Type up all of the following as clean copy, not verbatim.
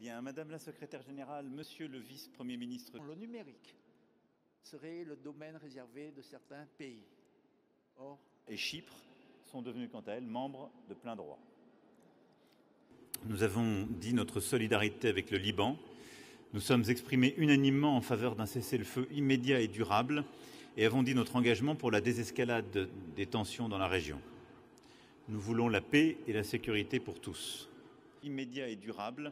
Bien, Madame la Secrétaire Générale, Monsieur le Vice-Premier ministre. Le numérique serait le domaine réservé de certains pays. Or, Et Chypre sont devenus quant à elles membres de plein droit. Nous avons dit notre solidarité avec le Liban. Nous sommes exprimés unanimement en faveur d'un cessez-le-feu immédiat et durable et avons dit notre engagement pour la désescalade des tensions dans la région. Nous voulons la paix et la sécurité pour tous. Immédiat et durable.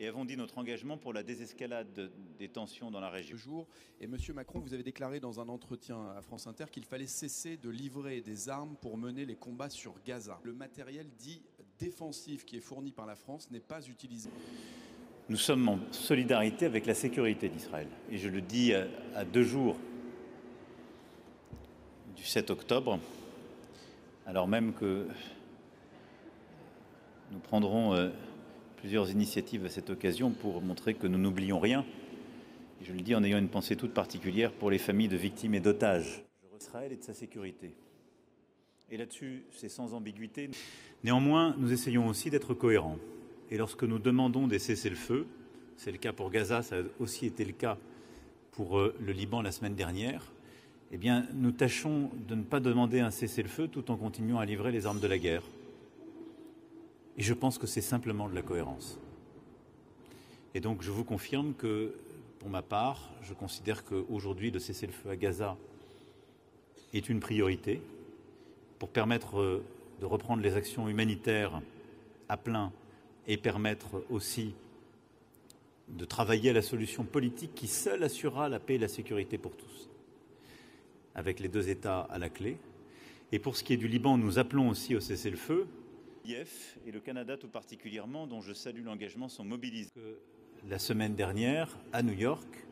Et avons dit notre engagement pour la désescalade des tensions dans la région. Et M. Macron, vous avez déclaré dans un entretien à France Inter qu'il fallait cesser de livrer des armes pour mener les combats sur Gaza. Le matériel dit défensif qui est fourni par la France n'est pas utilisé. Nous sommes en solidarité avec la sécurité d'Israël. Et je le dis à 2 jours du 7 octobre, alors même que nous prendrons plusieurs initiatives à cette occasion pour montrer que nous n'oublions rien. Et je le dis en ayant une pensée toute particulière pour les familles de victimes et d'otages. Israël et de sa sécurité. Et là-dessus, c'est sans ambiguïté. Néanmoins, nous essayons aussi d'être cohérents. Et lorsque nous demandons des cessez-le-feu, c'est le cas pour Gaza, ça a aussi été le cas pour le Liban la semaine dernière, eh bien, nous tâchons de ne pas demander un cessez-le-feu tout en continuant à livrer les armes de la guerre. Et je pense que c'est simplement de la cohérence. Et donc je vous confirme que, pour ma part, je considère qu'aujourd'hui le cessez-le-feu à Gaza est une priorité pour permettre de reprendre les actions humanitaires à plein et permettre aussi de travailler à la solution politique qui seule assurera la paix et la sécurité pour tous, avec les 2 États à la clé. Et pour ce qui est du Liban, nous appelons aussi au cessez-le-feu. L'IF et le Canada tout particulièrement, dont je salue l'engagement, sont mobilisés. La semaine dernière, à New York,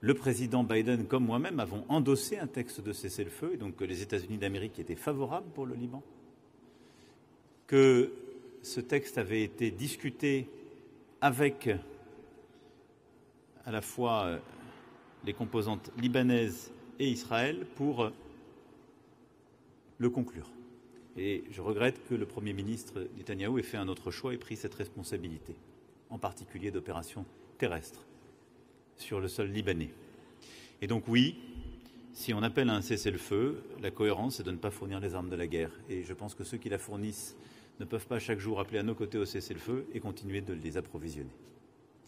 le président Biden comme moi-même avons endossé un texte de cessez-le-feu, et donc que les États-Unis d'Amérique étaient favorables pour le Liban, que ce texte avait été discuté avec à la fois les composantes libanaises et Israël pour le conclure. Et je regrette que le Premier ministre Netanyahou ait fait un autre choix et pris cette responsabilité, en particulier d'opérations terrestres sur le sol libanais. Et donc oui, si on appelle à un cessez-le-feu, la cohérence c'est de ne pas fournir les armes de la guerre. Et je pense que ceux qui la fournissent ne peuvent pas chaque jour appeler à nos côtés au cessez-le-feu et continuer de les approvisionner.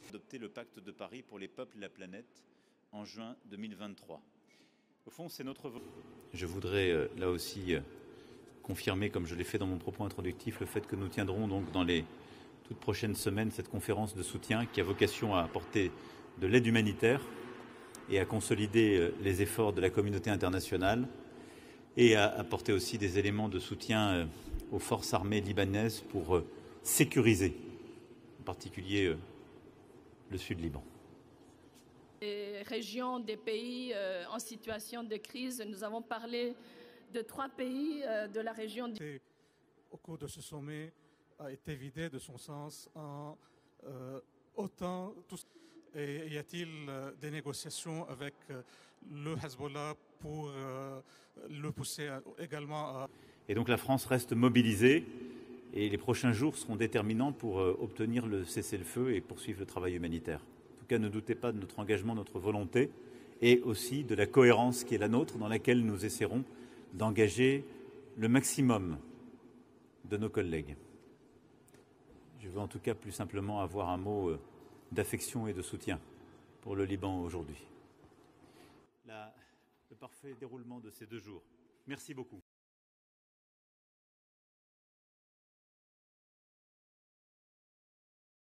Adopter le pacte de Paris pour les peuples et la planète en juin 2023. Au fond, c'est notre vote. Je voudrais là aussi confirmer, comme je l'ai fait dans mon propos introductif, le fait que nous tiendrons donc dans les toutes prochaines semaines cette conférence de soutien qui a vocation à apporter de l'aide humanitaire et à consolider les efforts de la communauté internationale et à apporter aussi des éléments de soutien aux forces armées libanaises pour sécuriser, en particulier le sud Liban. Les régions des pays en situation de crise, nous avons parlé de 3 pays de la région. Au cours de ce sommet a été vidé de son sens en OTAN. Et y a-t-il des négociations avec le Hezbollah pour le pousser également à... Et donc la France reste mobilisée et les prochains jours seront déterminants pour obtenir le cessez-le-feu et poursuivre le travail humanitaire. En tout cas, ne doutez pas de notre engagement, notre volonté et aussi de la cohérence qui est la nôtre dans laquelle nous essaierons d'engager le maximum de nos collègues. Je veux en tout cas plus simplement avoir un mot d'affection et de soutien pour le Liban aujourd'hui. Le parfait déroulement de ces 2 jours. Merci beaucoup.